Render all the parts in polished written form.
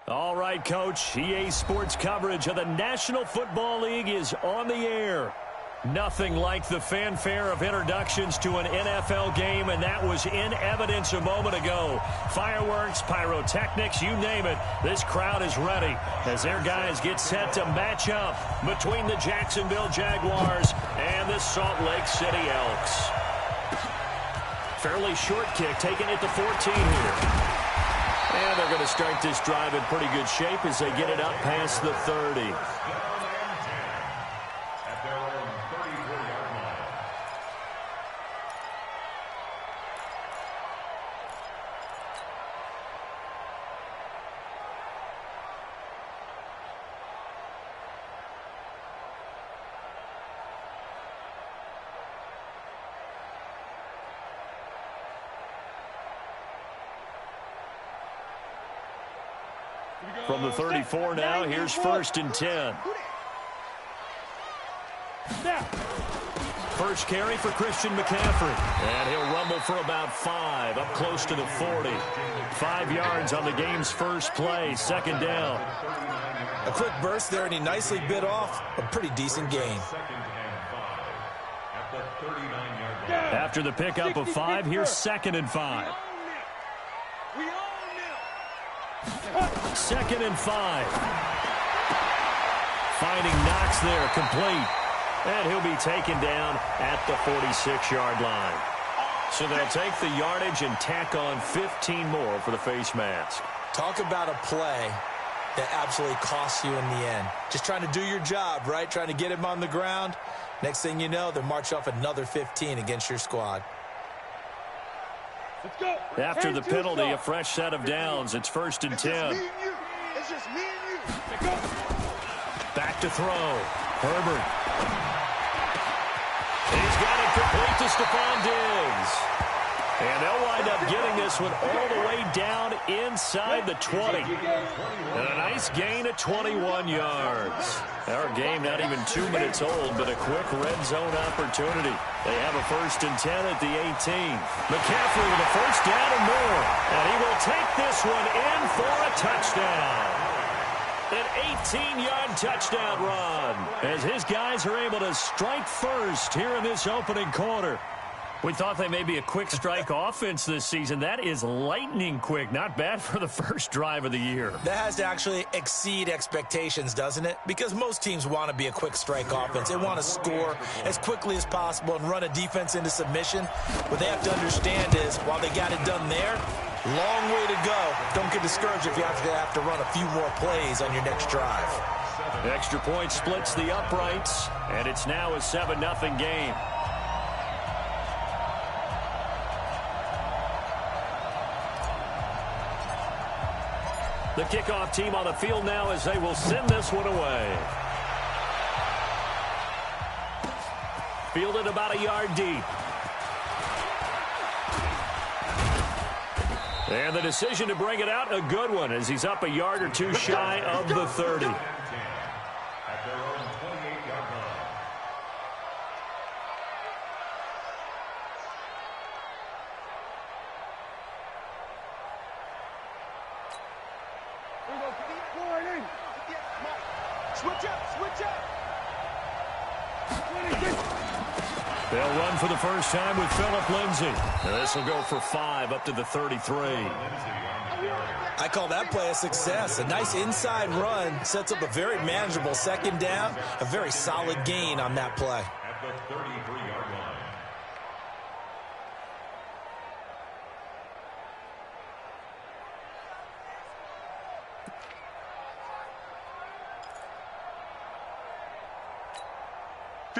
All right, Coach. EA Sports coverage of the National Football League is on the air. Nothing like the fanfare of introductions to an NFL game, and that was in evidence a moment ago. Fireworks, pyrotechnics, you name it. This crowd is ready as their guys get set to match up between the Jacksonville Jaguars and the Salt Lake City Elks. Fairly short kick, taking it to 14 here. And they're going to start this drive in pretty good shape as they get it up past the 30. From the 34 now, here's 1st and 10. First carry for Christian McCaffrey. And he'll rumble for about 5, up close to the 40. 5 yards on the game's first play, 2nd down. A quick burst there, and he nicely bit off a pretty decent gain. After the pickup of 5, here's 2nd and 5. 2nd and 5. Finding Knox there, complete. And he'll be taken down at the 46-yard line. So they'll take the yardage and tack on 15 more for the face mask. Talk about a play that absolutely costs you in the end. Just trying to do your job, right? Trying to get him on the ground. Next thing you know, they'll march off another 15 against your squad. Let's go. After the penalty, a fresh set of downs. It's 1st and 10. It's just me and you. Back to throw. Herbert. He's got it complete to Stephon Diggs. And they'll wind up getting this one all the way down inside the 20. And a nice gain of 21 yards. Our game not even 2 minutes old, but a quick red zone opportunity. They have a 1st and 10 at the 18. McCaffrey with a 1st down and more. And he will take this one in for a touchdown. An 18-yard touchdown run as his guys are able to strike first here in this opening quarter. We thought they may be a quick strike offense this season. That is lightning quick. Not bad for the first drive of the year. That has to actually exceed expectations, doesn't it? Because most teams want to be a quick strike offense. They want to score as quickly as possible and run a defense into submission. What they have to understand is, while they got it done there, long way to go. Don't get discouraged if you have to run a few more plays on your next drive. Extra point splits the uprights, and it's now a 7-0 game. The kickoff team on the field now as they will send this one away. Fielded about a yard deep. And the decision to bring it out, a good one, as he's up a yard or two shy of the 30. They'll run for the first time with Phillip Lindsay. This will go for 5 up to the 33. I call that play a success. A nice inside run sets up a very manageable 2nd down. A very solid gain on that play. At the 33-yard line.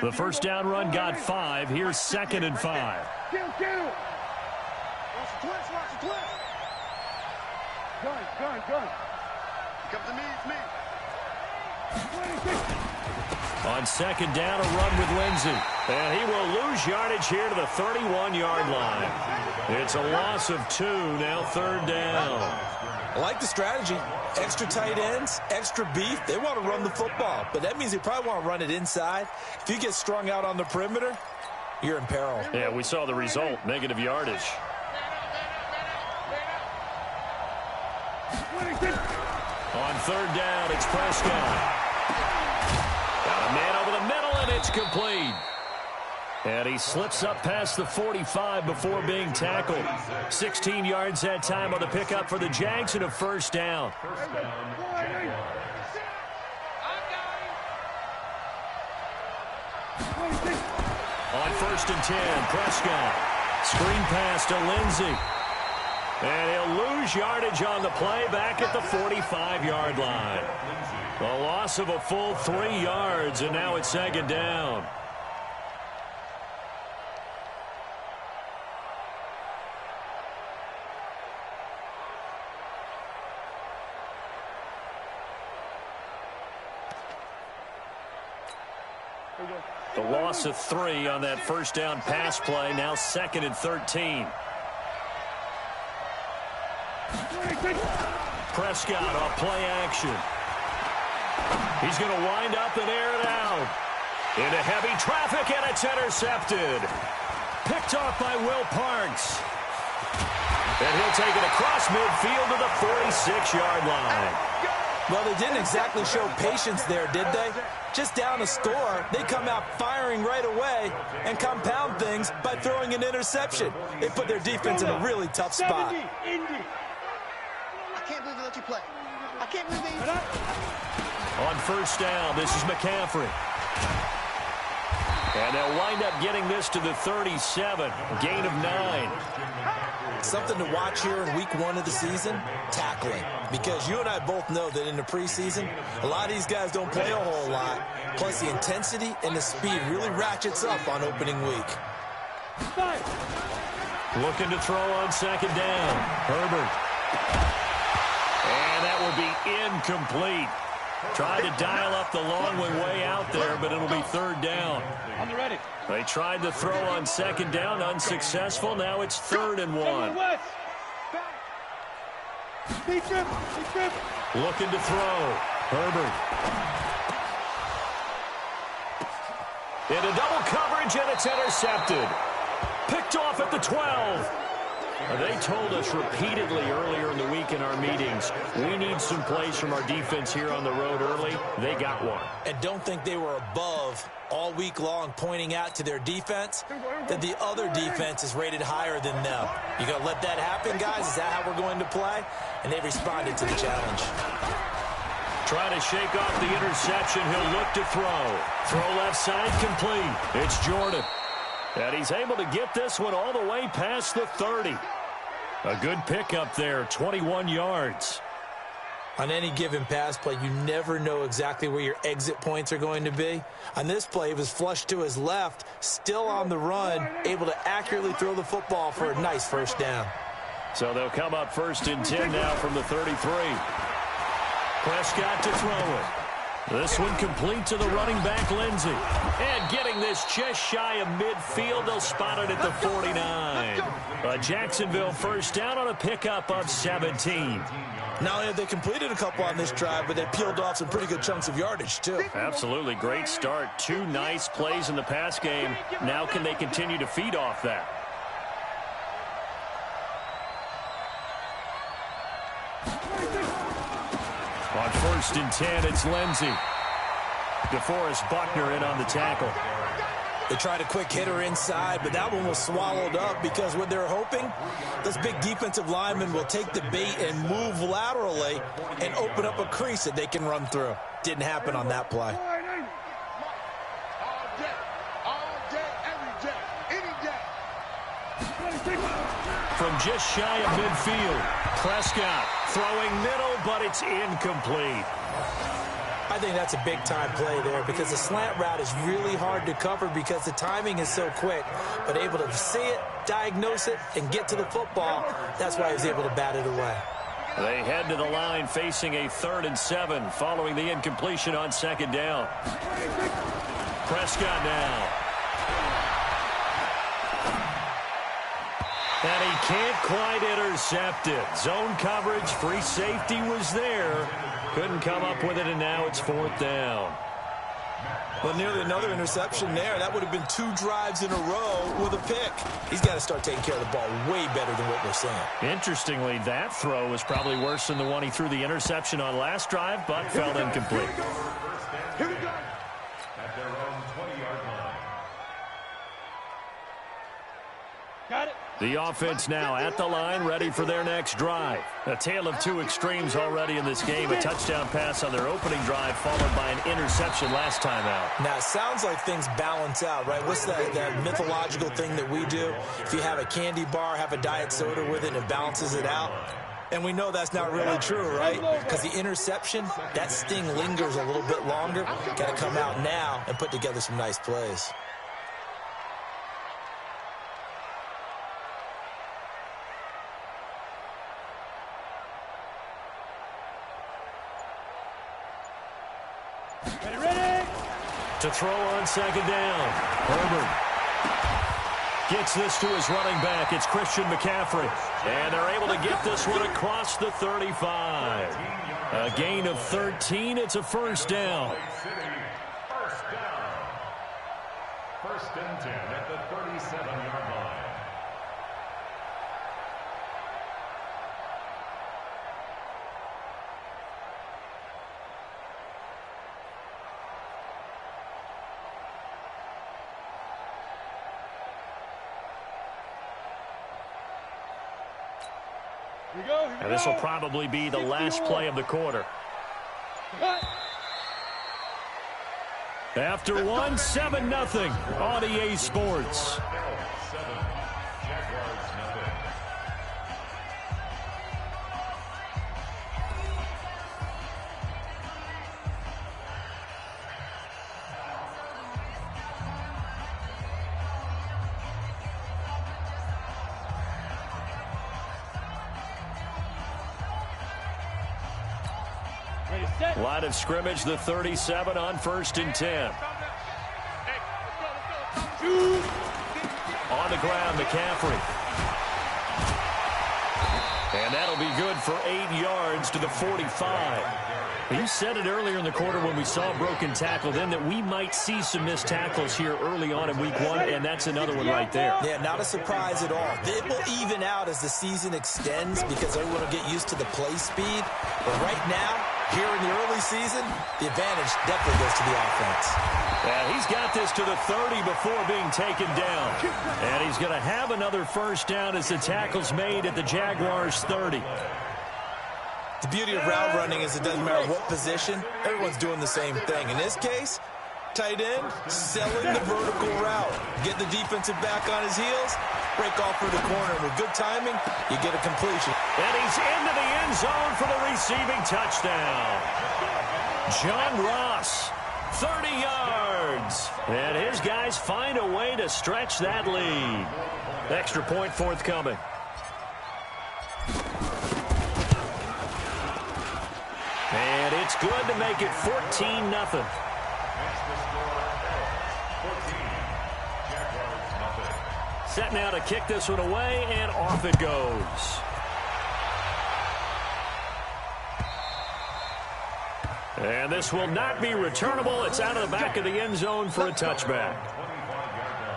The first down run got 5. Here's 2nd and 5. Kill. Watch the twist. Gun. Come to me, it's me. On 2nd down, a run with Lindsay. And he will lose yardage here to the 31-yard line. It's a loss of 2, now 3rd down. I like the strategy. Extra tight ends, extra beef. They want to run the football, but that means they probably want to run it inside. If you get strung out on the perimeter, you're in peril. Yeah, we saw the result, negative yardage. On third down, it's Prescott. Got a man over the middle, and it's complete. And he slips up past the 45 before being tackled. 16 yards that time on the pickup for the Jags and a first down. On first and 10, Prescott. Screen pass to Lindsey. And he'll lose yardage on the play back at the 45-yard line. A loss of a full 3 yards, and now it's second down. The loss of 3 on that first down pass play. Now second and 13. Prescott off play action. He's going to wind up and air it out. Into heavy traffic, and it's intercepted. Picked off by Will Parks. And he'll take it across midfield to the 46-yard line. Well, they didn't exactly show patience there, did they? Just down a score, they come out firing right away and compound things by throwing an interception. They put their defense in a really tough spot. I can't believe they let you play. I can't believe they... On first down, this is McCaffrey. And they'll wind up getting this to the 37. Gain of 9. Something to watch here in week 1 of the season, tackling. Because you and I both know that in the preseason, a lot of these guys don't play a whole lot. Plus, the intensity and the speed really ratchets up on opening week. Looking to throw on second down. Herbert. And that will be incomplete. Tried to dial up the long way out there, but it'll be third down. On the ready. They tried to throw on second down, unsuccessful. Now it's 3rd and 1. Looking to throw. Herbert. Into double coverage, and it's intercepted. Picked off at the 12. They told us repeatedly earlier in the week in our meetings, we need some plays from our defense here on the road early. They got one. And don't think they were above all week long pointing out to their defense that the other defense is rated higher than them. You going to let that happen, guys? Is that how we're going to play? And they responded to the challenge. Trying to shake off the interception. He'll look to throw. Throw left side complete. It's Jordan. And he's able to get this one all the way past the 30. A good pickup there, 21 yards. On any given pass play, you never know exactly where your exit points are going to be. On this play, it was flushed to his left, still on the run, able to accurately throw the football for a nice first down. So they'll come up 1st and 10 now from the 33. Prescott to throw it. This one complete to the running back, Lindsey. And getting this just shy of midfield, they'll spot it at the 49. A Jacksonville first down on a pickup of 17. Not only have they completed a couple on this drive, but they peeled off some pretty good chunks of yardage, too. Absolutely. Great start. 2 nice plays in the pass game. Now can they continue to feed off that? On 1st and 10, it's Lindsey. DeForest Buckner in on the tackle. They tried a quick hitter inside, but that one was swallowed up because what they're hoping, those big defensive linemen will take the bait and move laterally and open up a crease that they can run through. Didn't happen on that play. From just shy of midfield, Prescott throwing middle, but it's incomplete. I think that's a big-time play there because the slant route is really hard to cover because the timing is so quick. But able to see it, diagnose it, and get to the football, that's why he was able to bat it away. They head to the line facing a 3rd and 7 following the incompletion on second down. Prescott now. And he can't quite intercept it. Zone coverage, free safety was there. Couldn't come up with it, and now it's 4th down. Well, nearly another interception there. That would have been 2 drives in a row with a pick. He's got to start taking care of the ball way better than what we're seeing. Interestingly, that throw was probably worse than the one he threw the interception on last drive, but fell incomplete. Here we go. At their own 20-yard line. Got it. The offense now at the line, ready for their next drive. A tale of 2 extremes already in this game. A touchdown pass on their opening drive, followed by an interception last time out. Now, it sounds like things balance out, right? What's that mythological thing that we do? If you have a candy bar, have a diet soda with it, and it balances it out. And we know that's not really true, right? Because the interception, that sting lingers a little bit longer. Got to come out now and put together some nice plays. Ready? To throw on second down. Herbert gets this to his running back. It's Christian McCaffrey. And they're able to get this one across the 35. A gain of 13. It's a first down. First down. First and 10 at the 37-yard line. Here we go. And this will probably be the last play of the quarter. After one, 7-0 on EA Sports. Elks 7, Jaguars nothing. Ready, set. Line of scrimmage, the 37 on 1st and 10. On the ground, McCaffrey. And that'll be good for 8 yards to the 45. You said it earlier in the quarter when we saw a broken tackle then that we might see some missed tackles here early on in week 1, and that's another one right there. Yeah, not a surprise at all. It will even out as the season extends because everyone will get used to the play speed. But right now, here in the early season, the advantage definitely goes to the offense. And he's got this to the 30 before being taken down. And he's going to have another first down as the tackle's made at the Jaguars' 30. The beauty of route running is it doesn't matter what position, everyone's doing the same thing. In this case, tight end, selling the vertical route. Get the defensive back on his heels, break off for the corner. With good timing, you get a completion. And he's into the end zone for the receiving touchdown. John Ross, 30 yards. And his guys find a way to stretch that lead. Extra point forthcoming. And it's good to make it 14-0. That's the score. Elks 14, Jaguars nothing. Set now to kick this one away, and off it goes. And this will not be returnable. It's out of the back of the end zone for a touchback. 25-yard line.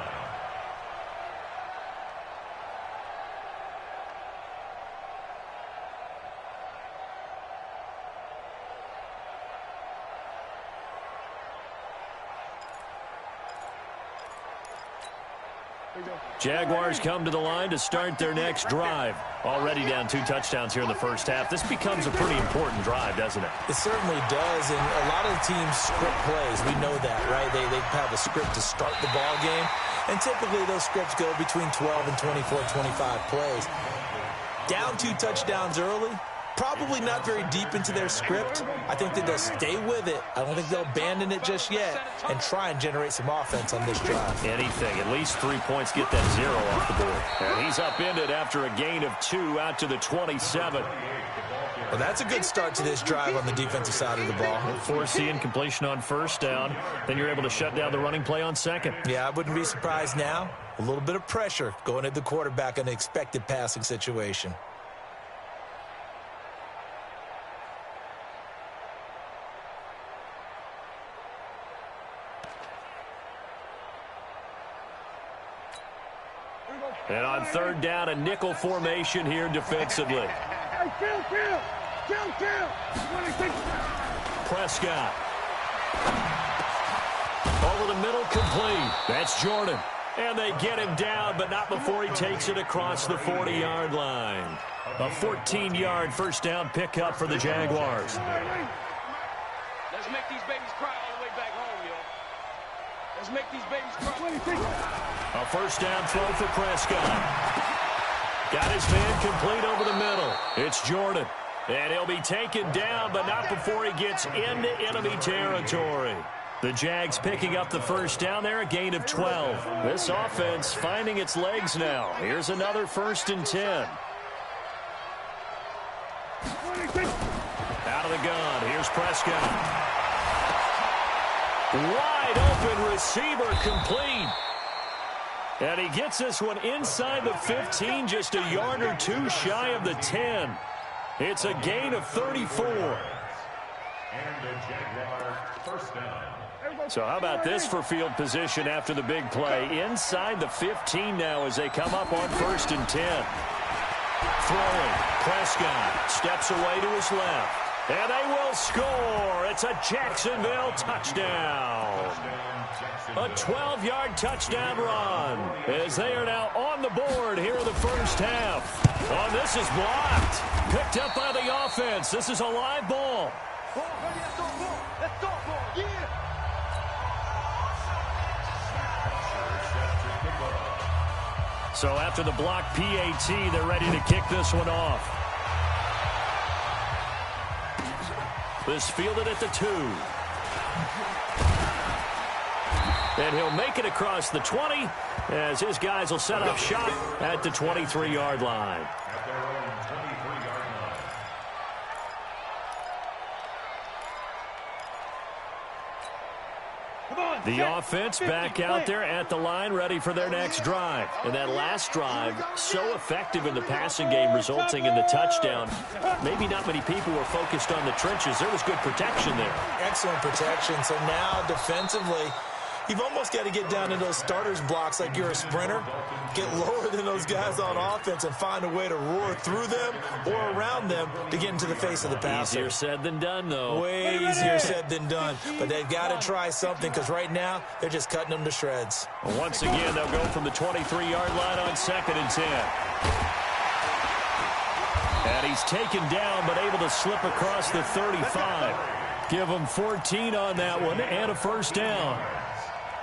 Jaguars come to the line to start their next drive. Already down 2 touchdowns here in the first half. This becomes a pretty important drive, doesn't it? It certainly does, and a lot of the teams script plays. We know that, right? They have a script to start the ball game, and typically those scripts go between 12 and 24, 25 plays. Down 2 touchdowns early, probably not very deep into their script. I think that they'll stay with it. I don't think they'll abandon it just yet and try and generate some offense on this drive. Anything. At least 3 points, get that 0 off the board. And he's upended after a gain of 2 out to the 27. Well, that's a good start to this drive on the defensive side of the ball. Force the incompletion on first down. Then you're able to shut down the running play on second. Yeah, I wouldn't be surprised now. A little bit of pressure going at the quarterback in an expected passing situation. And on third down, a nickel formation here defensively. Prescott. Over the middle, complete. That's Jordan. And they get him down, but not before he takes it across the 40-yard line. A 14-yard first down pickup for the Jaguars. Let's make these babies cry all the way back home, yo. Let's make these babies cry. A first down throw for Prescott. Got his man complete over the middle. It's Jordan. And he'll be taken down, but not before he gets into enemy territory. The Jags picking up the first down there, a gain of 12. This offense finding its legs now. Here's another 1st and 10. Out of the gun. Here's Prescott. Wide open receiver complete. And he gets this one inside the 15, just a yard or two shy of the 10. It's a gain of 34. And the Jaguar first down. So how about this for field position after the big play? Inside the 15 now as they come up on 1st and 10. Throwing. Prescott steps away to his left. And they will score. It's a Jacksonville touchdown. A 12-yard touchdown run as they are now on the board here in the first half. Oh, this is blocked. Picked up by the offense. This is a live ball. So after the block PAT, they're ready to kick this one off. This fielded at the 2. And he'll make it across the 20 as his guys will set up shop at the 23-yard line. At their own 23-yard line. The offense back out there at the line, ready for their next drive. And that last drive, so effective in the passing game, resulting in the touchdown. Maybe not many people were focused on the trenches. There was good protection there. Excellent protection. So now defensively, you've almost got to get down to those starters blocks like you're a sprinter. Get lower than those guys on offense and find a way to roar through them or around them to get into the face of the passer. Easier said than done, though. Way easier said than done. But they've got to try something because right now they're just cutting them to shreds. Once again, they'll go from the 23-yard line on 2nd and 10. And he's taken down but able to slip across the 35. Give him 14 on that one and a first down.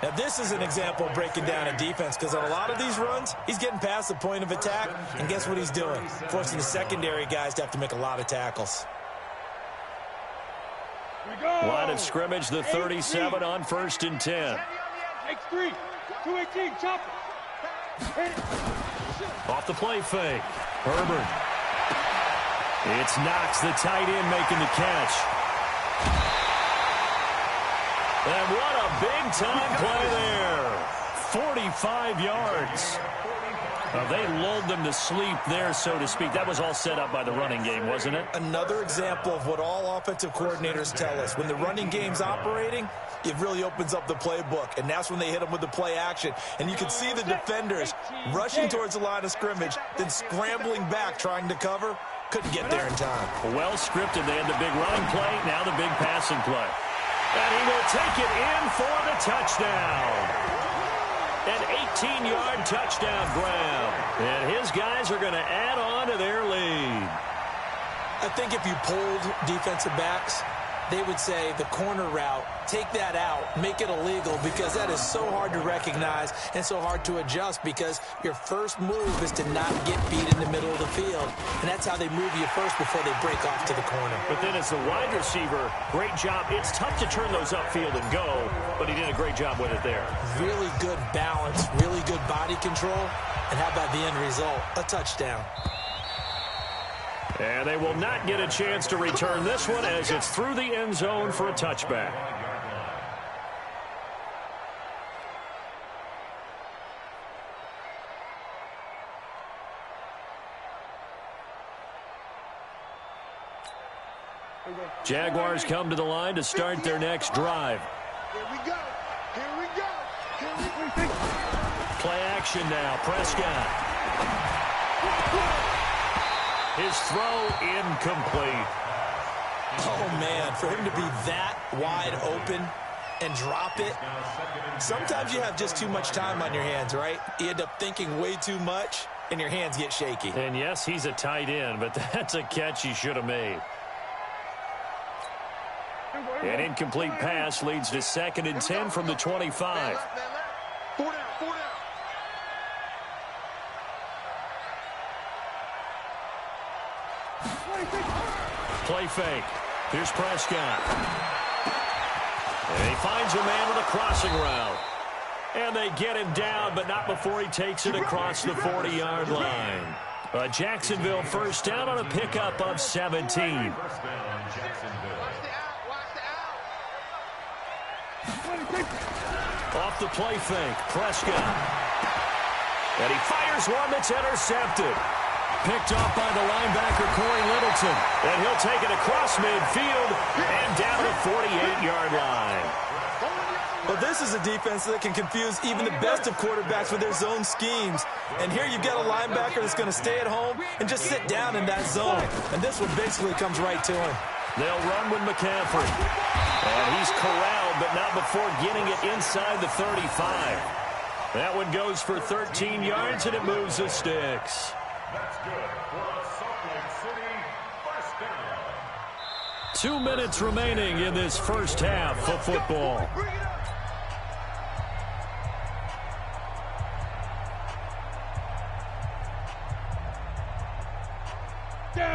Now, this is an example of breaking down a defense because on a lot of these runs, he's getting past the point of attack, and guess what he's doing? Forcing the secondary guys to have to make a lot of tackles. Line of scrimmage, the 37 on 1st and 10. X3, 218, chop it. Off the play fake. Herbert. It's Knox, the tight end, making the catch. And what a big-time play there. 45 yards. They lulled them to sleep there, so to speak. That was all set up by the running game, wasn't it? Another example of what all offensive coordinators tell us. When the running game's operating, it really opens up the playbook, and that's when they hit them with the play action. And you can see the defenders rushing towards the line of scrimmage, then scrambling back, trying to cover. Couldn't get there in time. Well scripted. They had the big running play, now the big passing play. And he will take it in for the touchdown. An 18-yard touchdown grab. And his guys are going to add on to their lead. I think if you polled defensive backs, they would say the corner route, take that out, make it illegal, because that is so hard to recognize and so hard to adjust because your first move is to not get beat in the middle of the field. And that's how they move you first before they break off to the corner. But then as the wide receiver, great job. It's tough to turn those upfield and go, but he did a great job with it there. Really good balance, really good body control. And how about the end result? A touchdown. And they will not get a chance to return this one as it's through the end zone for a touchback. Jaguars come to the line to start their next drive. Here we go. Here we go. Here we go. Play action now. Prescott. His throw incomplete. Oh, man, for him to be that wide open and drop it. Sometimes you have just too much time on your hands, right? You end up thinking way too much, and your hands get shaky. And yes, he's a tight end, but that's a catch he should have made. An incomplete pass leads to 2nd and 10 from the 25. Play fake. Here's Prescott. And he finds a man with a crossing route. And they get him down, but not before he takes it across the 40-yard line. A Jacksonville first down on a pickup of 17. Off the play fake, Prescott. And he fires one that's intercepted. Picked off by the linebacker, Corey Littleton. And he'll take it across midfield and down to the 48-yard line. Well, this is a defense that can confuse even the best of quarterbacks with their zone schemes. And here you've got a linebacker that's going to stay at home and just sit down in that zone. And this one basically comes right to him. They'll run with McCaffrey. And he's corralled, but not before getting it inside the 35. That one goes for 13 yards, and it moves the sticks. That's good for a Salt Lake City first down. 2 minutes remaining in this first half of football.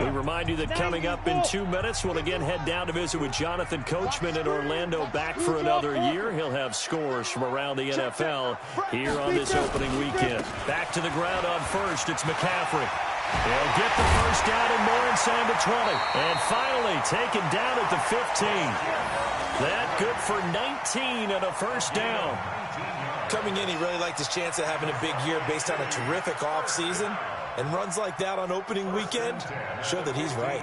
We remind you that coming up in 2 minutes, we'll again head down to visit with Jonathan Coachman in Orlando, back for another year. He'll have scores from around the NFL here on this opening weekend. Back to the ground on first, it's McCaffrey. He'll get the first down and more inside the 20. And finally taken down at the 15. That good for 19 and a first down. Coming in, he really liked his chance of having a big year based on a terrific offseason. And runs like that on opening weekend show that he's right.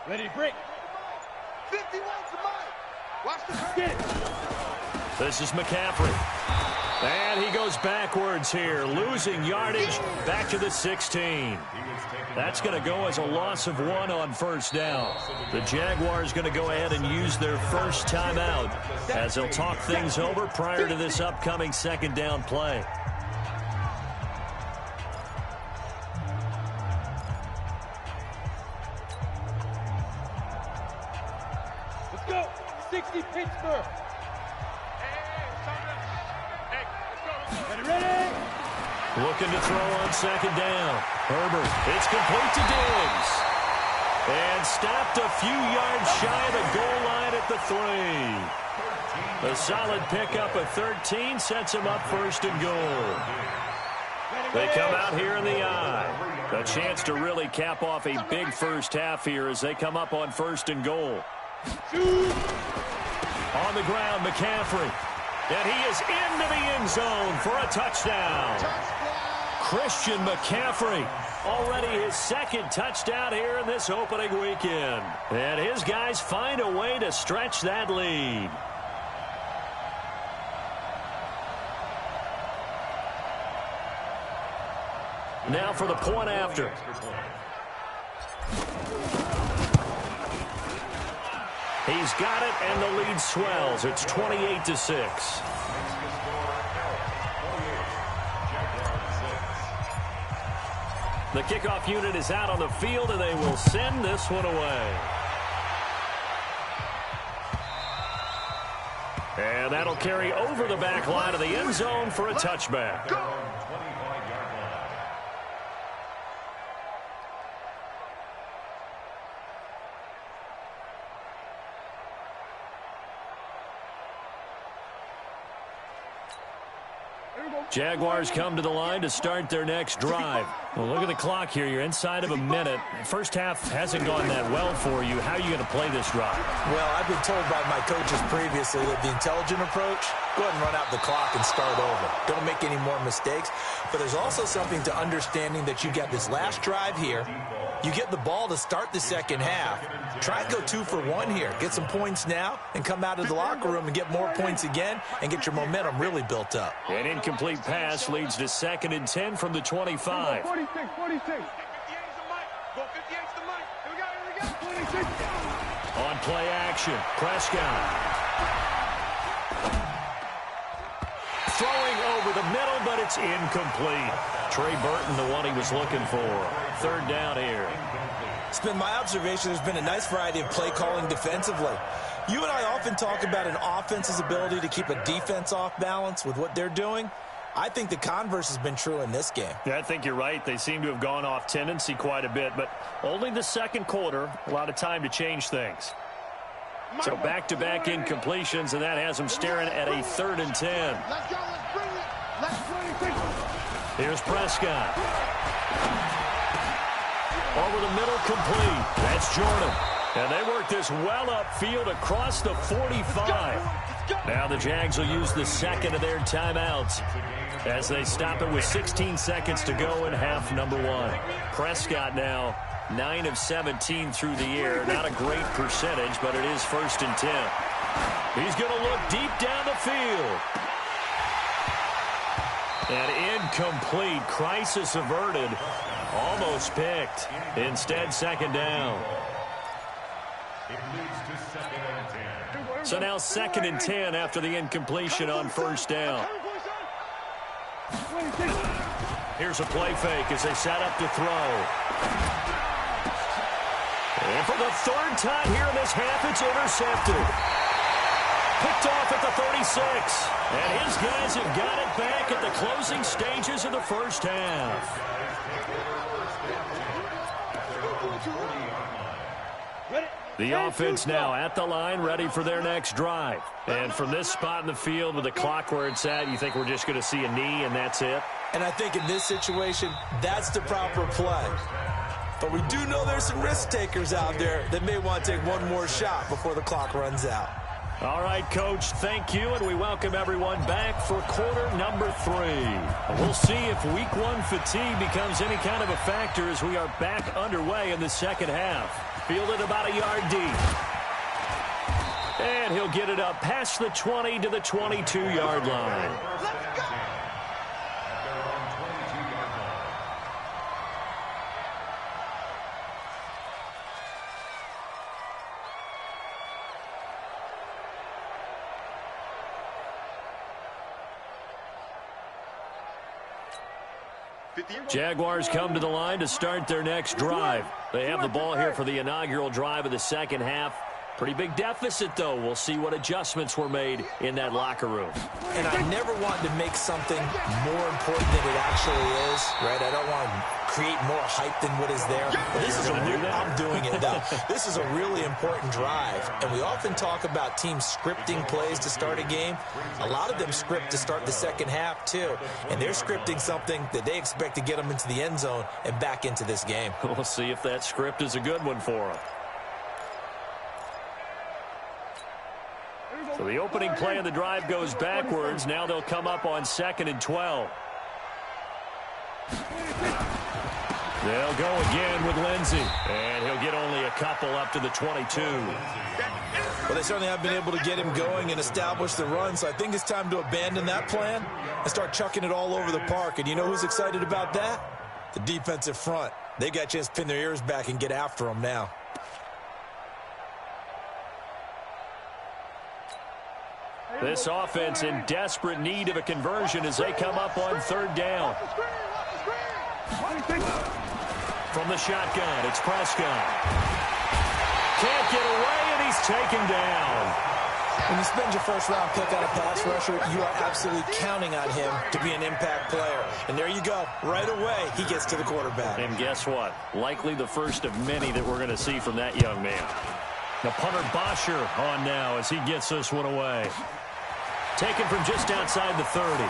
Ready, break. 51 to Mike. Watch the hit. This is McCaffrey. And he goes backwards here, losing yardage back to the 16. That's going to go as a loss of 1 on first down. The Jaguars going to go ahead and use their first timeout as they'll talk things over prior to this upcoming second down play. Let's go. 60 Pittsburgh. Ready? Looking to throw on second down. Herbert, it's complete to Diggs. And stopped a few yards shy of the goal line at the 3. A solid pickup of 13 sets him up first and goal. They come out here in the eye. A chance to really cap off a big first half here as they come up on first and goal. On the ground, McCaffrey. And he is into the end zone for a touchdown. Christian McCaffrey, already his second touchdown here in this opening weekend. And his guys find a way to stretch that lead. Now for the point after. He's got it, and the lead swells. It's 28-6. The kickoff unit is out on the field, and they will send this one away. And that'll carry over the back line of the end zone for a touchback. Jaguars come to the line to start their next drive. Well, look at the clock here. You're inside of a minute. First half hasn't gone that well for you. How are you going to play this drive? Well, I've been told by my coaches previously that the intelligent approach, go ahead and run out the clock and start over. Don't make any more mistakes. But there's also something to understanding that you get this last drive here. You get the ball to start the second half. Try and go 2 for 1 here. Get some points now and come out of the locker room and get more points again and get your momentum really built up. An incomplete pass leads to 2nd and 10 from the 25. 46. On play action, Prescott. Throwing over the middle, but it's incomplete. Trey Burton, the one he was looking for. 3rd down here. It's been my observation there's been a nice variety of play calling defensively. You and I often talk about an offense's ability to keep a defense off balance with what they're doing. I think the converse has been true in this game. Yeah, I think you're right. They seem to have gone off tendency quite a bit, but only the second quarter, a lot of time to change things. So back-to-back incompletions, and that has them staring at a 3rd and 10. Let's go. Let's bring it. Let's Here's Prescott. Over the middle, complete. That's Jordan. And they work this well upfield across the 45. Now the Jags will use the second of their timeouts as they stop it with 16 seconds to go in half number 1. Prescott now 9 of 17 through the air. Not a great percentage, but it is 1st and 10. He's going to look deep down the field. And incomplete. Crisis averted. Almost picked. Instead, 2nd down. So now 2nd and 10 after the incompletion on 1st down. Here's a play fake as they set up to throw. And for the 3rd time here in this half, it's intercepted. Picked off at the 36. And his guys have got it back at the closing stages of the first half. The offense now at the line, ready for their next drive. And from this spot in the field with the clock where it's at, you think we're just going to see a knee and that's it? And I think in this situation, that's the proper play. But we do know there's some risk takers out there that may want to take one more shot before the clock runs out. All right, Coach, thank you, and we welcome everyone back for quarter number 3. We'll see if Week 1 fatigue becomes any kind of a factor as we are back underway in the second half. Fielded about a yard deep. And he'll get it up past the 20 to the 22-yard line. Let's go. Jaguars come to the line to start their next drive. They have the ball here for the inaugural drive of the second half. Pretty big deficit, though. We'll see what adjustments were made in that locker room. And I never wanted to make something more important than it actually is, right? I don't want to create more hype than what is there. But this is I'm doing it, though. This is a really important drive. And we often talk about teams scripting plays to start a game. A lot of them script to start the second half, too. And they're scripting something that they expect to get them into the end zone and back into this game. We'll see if that script is a good one for them. So the opening play of the drive goes backwards. Now they'll come up on 2nd and 12. They'll go again with Lindsey. And he'll get only a couple up to the 22. Well, they certainly have been able to get him going and establish the run, so I think it's time to abandon that plan and start chucking it all over the park. And you know who's excited about that? The defensive front. They got a chance to pin their ears back and get after him now. This offense in desperate need of a conversion as they come up on 3rd down. From the shotgun, it's Prescott. Can't get away, and he's taken down. When you spend your first-round pick on a pass rusher, you are absolutely counting on him to be an impact player. And there you go. Right away, he gets to the quarterback. And guess what? Likely the first of many that we're going to see from that young man. The punter Bosher on now as he gets this one away. Taken from just outside the 30.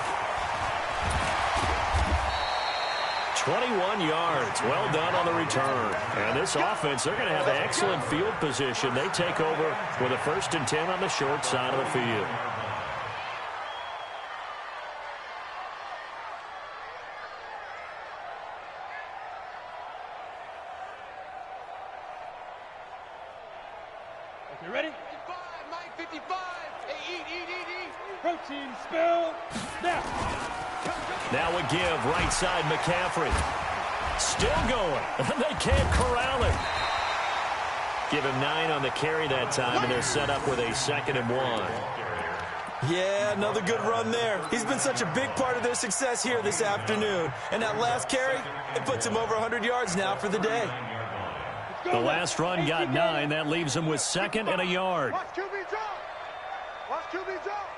21 yards. Well done on the return. And this offense, they're going to have excellent field position. They take over with a 1st and 10 on the short side of the field. You ready? 55, Mike, 55. Hey, eat. Protein spill. Now a give, right side, McCaffrey. Still going. They can't corral him. Give him 9 on the carry that time, and they're set up with a 2nd and 1. Yeah, another good run there. He's been such a big part of their success here this afternoon. And that last carry, it puts him over 100 yards now for the day. The last run got 9. That leaves him with 2nd and a yard. Watch QB drop. Watch QB drop.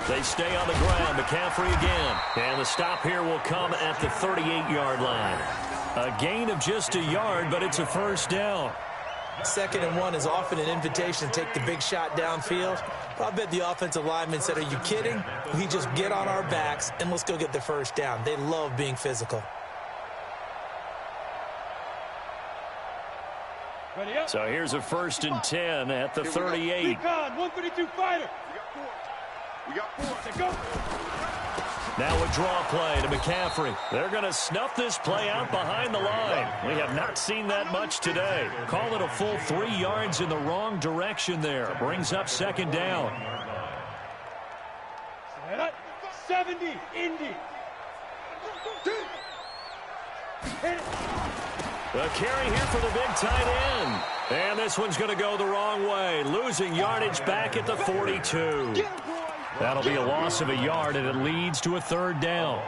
They stay on the ground. McCaffrey again. And the stop here will come at the 38-yard line. A gain of just a yard, but it's a 1st down. 2nd and 1 is often an invitation to take the big shot downfield. I bet the offensive lineman said, are you kidding? We just get on our backs and let's go get the 1st down. They love being physical. So here's a 1st and 10 at the 38. 132 fighter. We got 4. Go. Now a draw play to McCaffrey. They're going to snuff this play out behind the line. We have not seen that much today. Call it a full 3 yards in the wrong direction there. Brings up 2nd down. 70, Indy. The carry here for the big tight end. And this one's going to go the wrong way. Losing yardage back at the 42. That'll be a loss of a yard, and it leads to a 3rd down.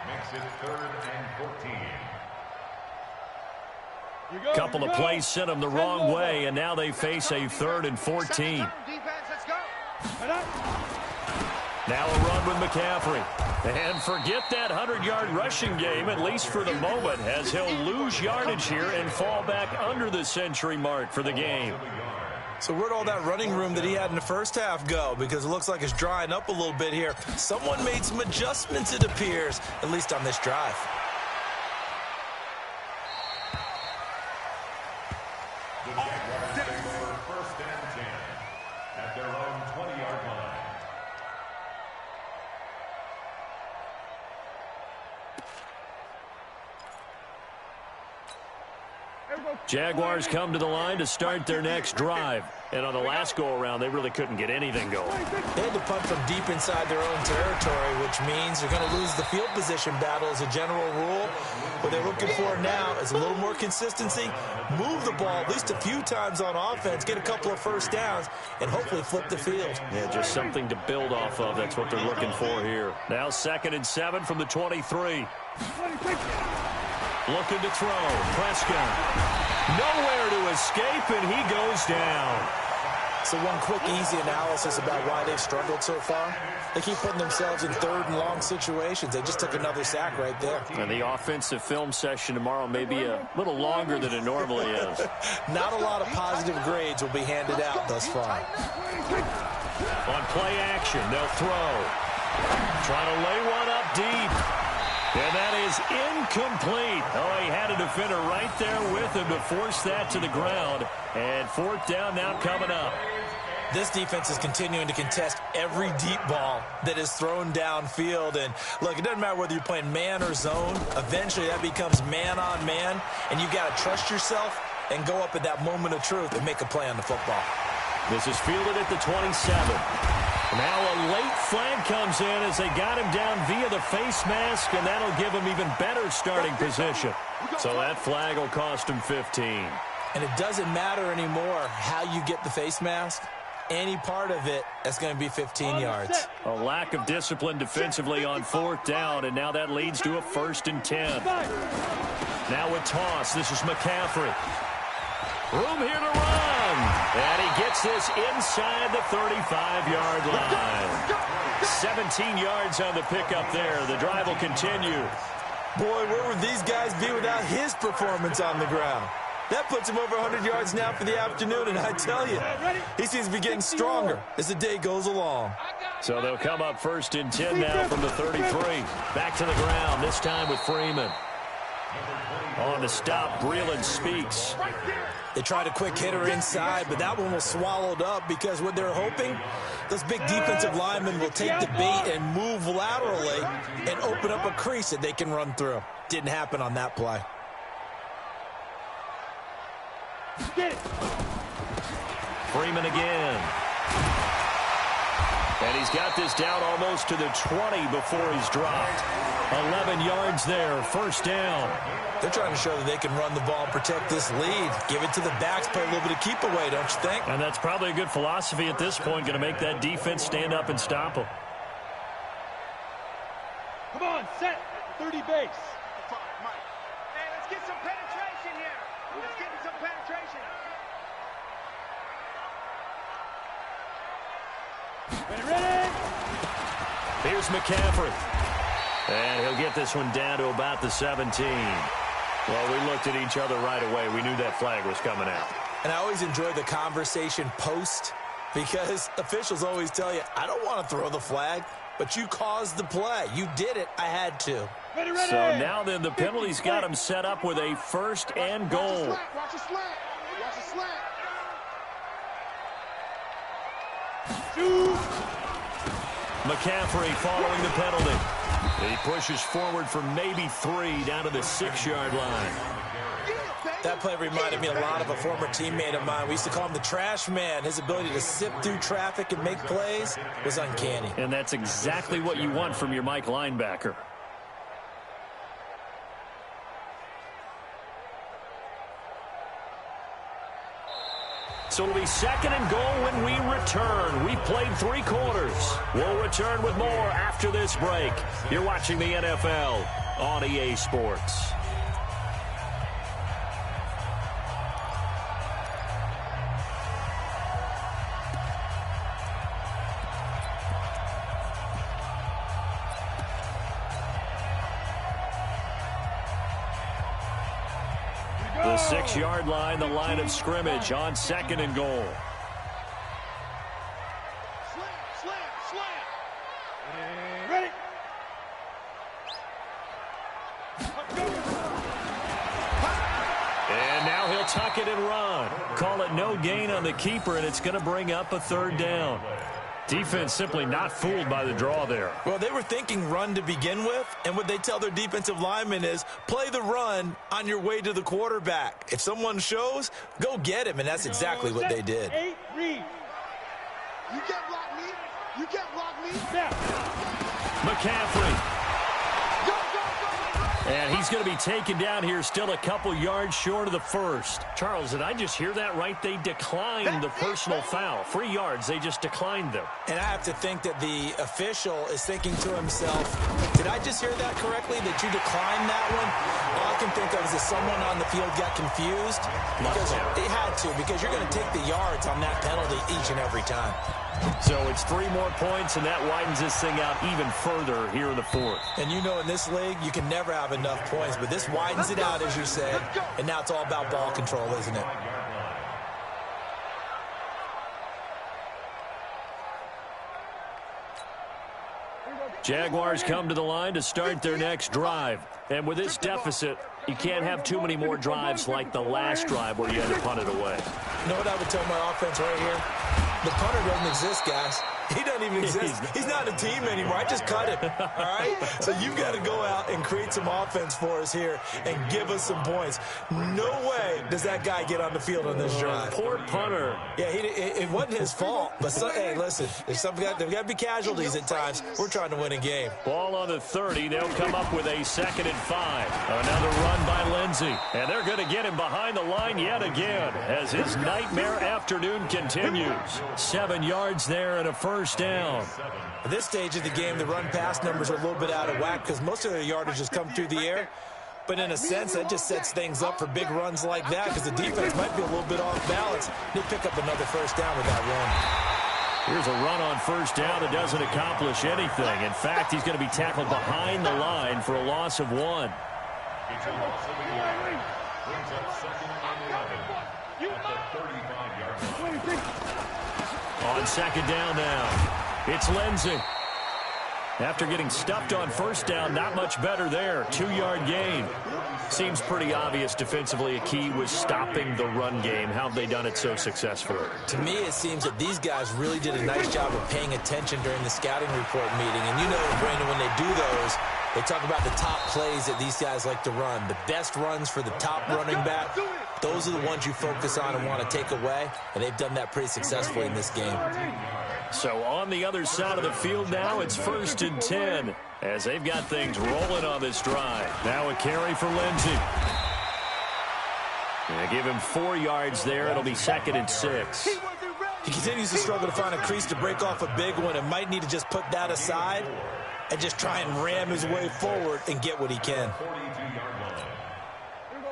Makes it 3rd and 14. Couple of plays sent them the wrong way, and now they face a 3rd and 14. Now a run with McCaffrey. And forget that 100-yard rushing game, at least for the moment, as he'll lose yardage here and fall back under the century mark for the game. So where'd all that running room that he had in the first half go? Because it looks like it's drying up a little bit here. Someone made some adjustments, it appears, at least on this drive. The Jaguars take over 1st and 10 at their own 20-yard line. Jaguars come to the line to start their next drive. And on the last go-around, they really couldn't get anything going. They had to punt from deep inside their own territory, which means they're going to lose the field position battle as a general rule. What they're looking for now is a little more consistency, move the ball at least a few times on offense, get a couple of 1st downs, and hopefully flip the field. Yeah, just something to build off of. That's what they're looking for here. Now 2nd and 7 from the 23. Looking to throw. Prescott. Nowhere to escape, and he goes down. So one quick, easy analysis about why they've struggled so far. They keep putting themselves in 3rd and long situations. They just took another sack right there. And the offensive film session tomorrow may be a little longer than it normally is. Not a lot of positive grades will be handed out thus far. On play action, they'll throw. Trying to lay one up deep. And that is incomplete. Oh, he had a defender right there with him to force that to the ground. And 4th down now coming up. This defense is continuing to contest every deep ball that is thrown downfield. And, look, it doesn't matter whether you're playing man or zone. Eventually, that becomes man-on-man. And you've got to trust yourself and go up at that moment of truth and make a play on the football. This is fielded at the 27. Now a late flag comes in as they got him down via the face mask, and that'll give him even better starting position. So that flag will cost him 15. And it doesn't matter anymore how you get the face mask. Any part of it, that's going to be 15 yards. A lack of discipline defensively on 4th down, and now that leads to a 1st and 10. Now a toss. This is McCaffrey. Room here to run. And he gets this inside the 35-yard line. 17 yards on the pickup there. The drive will continue. Boy, where would these guys be without his performance on the ground? That puts him over 100 yards now for the afternoon, and I tell you, he seems to be getting stronger as the day goes along. So they'll come up 1st and 10 now from the 33. Back to the ground, this time with Freeman. On the stop, Breeland speaks. They tried a quick hitter inside, but that one was swallowed up because what they're hoping, those big defensive linemen will take the bait and move laterally and open up a crease that they can run through. Didn't happen on that play. Freeman again. And he's got this down almost to the 20 before he's dropped. 11 yards there, 1st down. They're trying to show that they can run the ball and protect this lead. Give it to the backs, play a little bit of keep away, don't you think? And that's probably a good philosophy at this point, going to make that defense stand up and stop them. Come on, set. 30 base. Hey, let's get some penetration here. Let's get some penetration. Ready? Here's McCaffrey. And he'll get this one down to about the 17. Well, we looked at each other right away. We knew that flag was coming out. And I always enjoy the conversation post because officials always tell you, I don't want to throw the flag, but you caused the play. You did it. I had to. Ready. So now then the penalty's got him set up with a 1st and goal. Watch the slant. Watch the slant. McCaffrey following the penalty. He pushes forward for maybe 3 down to the 6-yard line. That play reminded me a lot of a former teammate of mine. We used to call him the trash man. His ability to sift through traffic and make plays was uncanny. And that's exactly what you want from your Mike linebacker. So it'll be 2nd and goal when we return. We've played 3 quarters. We'll return with more after this break. You're watching the NFL on EA Sports. The 6-yard line, the line of scrimmage on 2nd and goal. Slam. Ready. And now he'll tuck it and run. Call it no gain on the keeper, and it's going to bring up a 3rd down. Defense simply not fooled by the draw there. Well, they were thinking run to begin with, and what they tell their defensive linemen is play the run on your way to the quarterback. If someone shows, go get him, and that's exactly what they did. 8, read. You can't block me. You can't block me. Now. McCaffrey. Go. And he's going to be taken down here still a couple yards short of the 1st. Charles, did I just hear that right? They declined the personal foul. 3 yards, they just declined them. And I have to think that the official is thinking to himself, did I just hear that correctly, that you declined that one? All I can think of is that someone on the field got confused. Because it had to, because you're going to take the yards on that penalty each and every time. So it's 3 more points, and that widens this thing out even further here in the 4th. And you know in this league, you can never have enough points, but this widens it out, as you said, and now it's all about ball control, isn't it? Jaguars come to the line to start their next drive. And with this deficit, you can't have too many more drives like the last drive where you had to punt it away. You know what I would tell my offense right here? The punter doesn't exist, guys. He doesn't even exist. He's not a team anymore. I just cut him, all right? So you've got to go out and create some offense for us here and give us some points. No way does that guy get on the field on this drive. Poor punter. Yeah, it wasn't his fault. But, hey, listen, there's got to be casualties at times. We're trying to win a game. Ball on the 30. They'll come up with a 2nd and 5. Another run by Lindsey. And they're going to get him behind the line yet again as his nightmare afternoon continues. 7 yards there and a 1st down. At this stage of the game, the run-pass numbers are a little bit out of whack because most of their yardage has come through the air. But in a sense, that just sets things up for big runs like that because the defense might be a little bit off balance. They pick up another first down with that run. Here's a run on first down that doesn't accomplish anything. In fact, he's going to be tackled behind the line for a loss of 1. It's a loss of 11. Brings up second and 11 at the 35-yard line. On second down now, it's Lindsey. After getting stuffed on first down, not much better there. 2-yard gain. Seems pretty obvious defensively a key was stopping the run game. How have they done it so successfully? To me, it seems that these guys really did a nice job of paying attention during the scouting report meeting. And you know, Brandon, when they do those, they talk about the top plays that these guys like to run. The best runs for the top running back. Those are the ones you focus on and want to take away. And they've done that pretty successfully in this game. So on the other side of the field now, it's 1st and 10 as they've got things rolling on this drive. Now a carry for Lindsey. They give him 4 yards there. It'll be 2nd and 6. He continues to struggle to find a crease to break off a big one and might need to just put that aside and just try and ram his way forward and get what he can.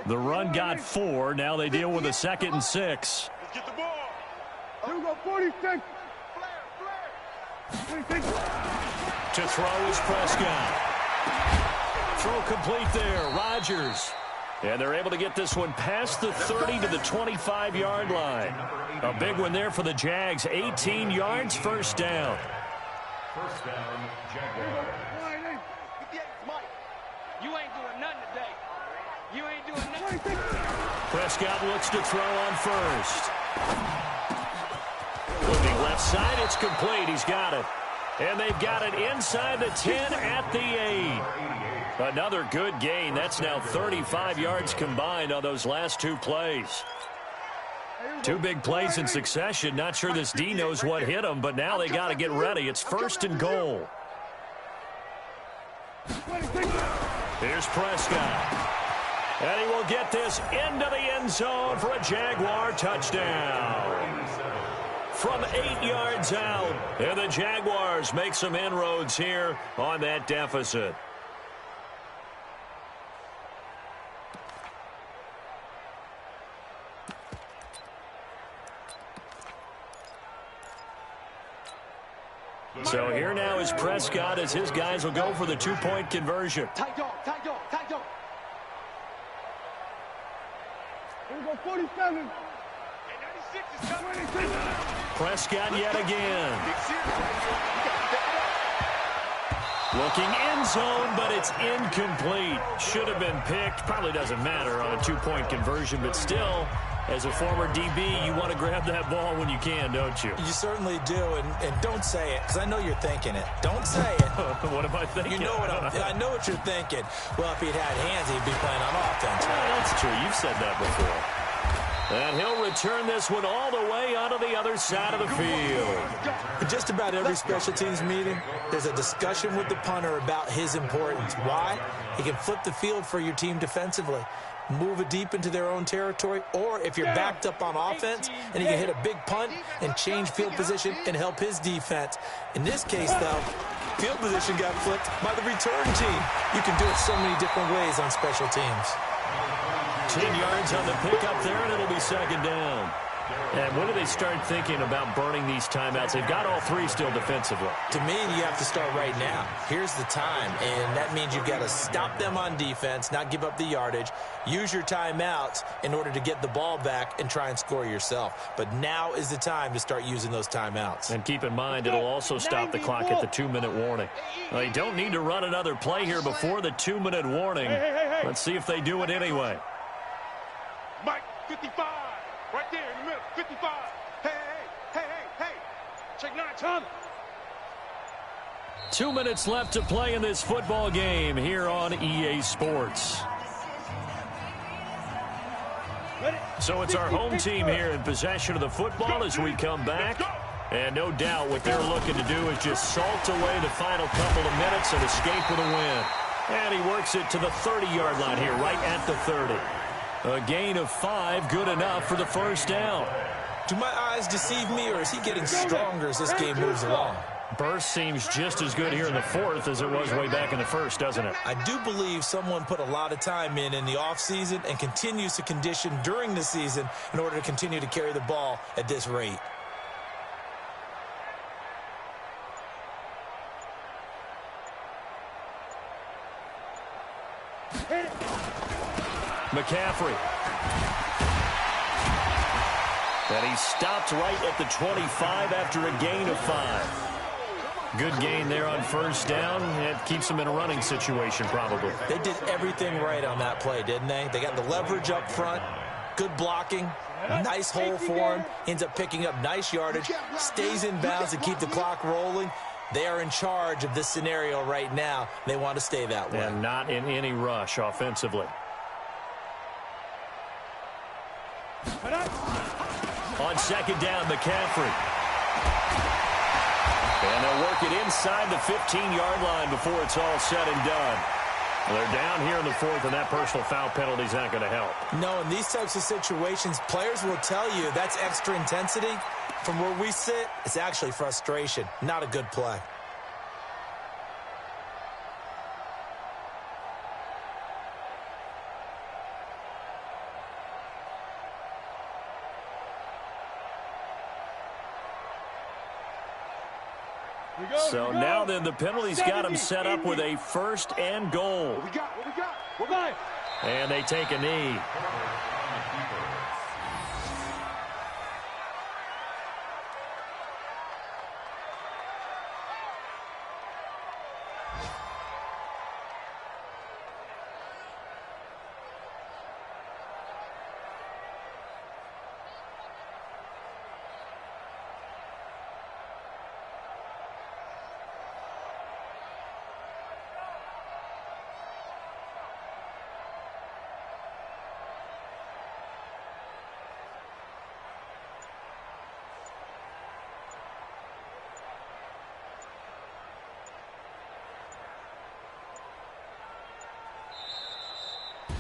The run got 4. Now they deal with a 2nd and 6. Let's get the ball. Here we go, 46. To throw is Prescott. Throw complete there. Rodgers. And they're able to get this one past the 30 to the 25-yard line. A big one there for the Jags. 18 yards, first down. First down, Jaguars. You ain't doing nothing today. You ain't doing nothing. Prescott looks to throw on first. Looking left side, it's complete. He's got it. And they've got it inside the 10 at the 8. Another good gain. That's now 35 yards combined on those last 2 plays. 2 big plays in succession. Not sure this D knows what hit him, but now they got to get ready. It's 1st and goal. Here's Prescott. And he will get this into the end zone for a Jaguar touchdown. From 8 yards out, and the Jaguars make some inroads here on that deficit. So here now is Prescott as his guys will go for the 2-point conversion. Tight dog, tight dog, tight dog. Here we go, 47. Prescott yet again. Looking end zone, but it's incomplete. Should have been picked. Probably doesn't matter on a 2-point conversion, but still, as a former DB, you want to grab that ball when you can, don't you? You certainly do, and don't say it, because I know you're thinking it. Don't say it. What am I thinking? You know what I know what you're thinking. Well, if he'd had hands, he'd be playing on offense. Well, that's true. You've said that before. And he'll return this one all the way onto the other side of the field. In just about every special teams meeting, there's a discussion with the punter about his importance. Why? He can flip the field for your team defensively, move it deep into their own territory, or if you're backed up on offense, and he can hit a big punt and change field position and help his defense. In this case, though, field position got flipped by the return team. You can do it so many different ways on special teams. 10 yards on the pickup there, and it'll be 2nd down. And when do they start thinking about burning these timeouts? They've got all 3 still defensively. To me, you have to start right now. Here's the time, and that means you've got to stop them on defense, not give up the yardage, use your timeouts in order to get the ball back and try and score yourself. But now is the time to start using those timeouts. And keep in mind, it'll also stop the clock at the 2-minute warning. They don't need to run another play here before the 2-minute warning. Let's see if they do it anyway. Mike, 55. Right there in the middle, 55. Hey. Check 9, Tom. 2 minutes left to play in this football game here on EA Sports. So it's our home team here in possession of the football as we come back. And no doubt what they're looking to do is just salt away the final couple of minutes and escape with a win. And he works it to the 30-yard line here, right at the 30. A gain of 5, good enough for the first down. Do my eyes deceive me, or is he getting stronger as this game moves along? Burst seems just as good here in the fourth as it was way back in the first, doesn't it? I do believe someone put a lot of time in the offseason and continues to condition during the season in order to continue to carry the ball at this rate. McCaffrey. And he stopped right at the 25 after a gain of 5. Good gain there on first down. It keeps them in a running situation, probably. They did everything right on that play, didn't they? They got the leverage up front, good blocking, nice hole for him, ends up picking up nice yardage, stays in bounds to keep the clock rolling. They are in charge of this scenario right now. They want to stay that way. And not in any rush offensively. On second down, McCaffrey. And they'll work it inside the 15-yard line before it's all said and done. They're down here in the fourth, and that personal foul penalty is not going to help. No, in these types of situations, players will tell you that's extra intensity. From where we sit, it's actually frustration, not a good play. So now then, the penalty's got him set up with a first and goal. What we got? We're going. And they take a knee.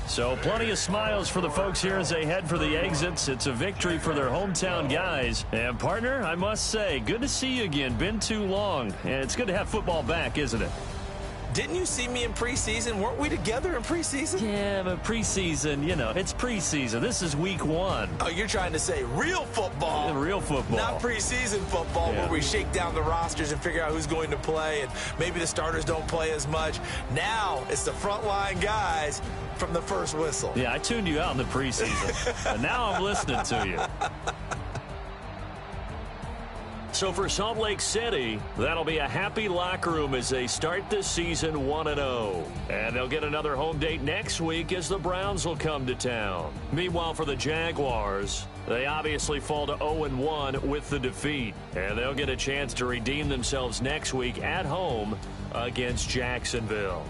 So plenty of smiles for the folks here as they head for the exits. It's a victory for their hometown guys. And, partner, I must say, good to see you again. Been too long. And it's good to have football back, isn't it? Didn't you see me in preseason? Weren't we together in preseason? Yeah, but preseason, you know, it's preseason. This is week 1. Oh, you're trying to say real football. Real football. Not preseason football where we shake down the rosters and figure out who's going to play, and maybe the starters don't play as much. Now it's the frontline guys from the first whistle. Yeah, I tuned you out in the preseason. And now I'm listening to you. So for Salt Lake City, that'll be a happy locker room as they start this season 1-0. And they'll get another home date next week as the Browns will come to town. Meanwhile, for the Jaguars, they obviously fall to 0-1 with the defeat. And they'll get a chance to redeem themselves next week at home against Jacksonville.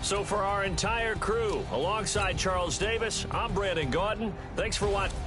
So for our entire crew, alongside Charles Davis, I'm Brandon Gaudin. Thanks for watching.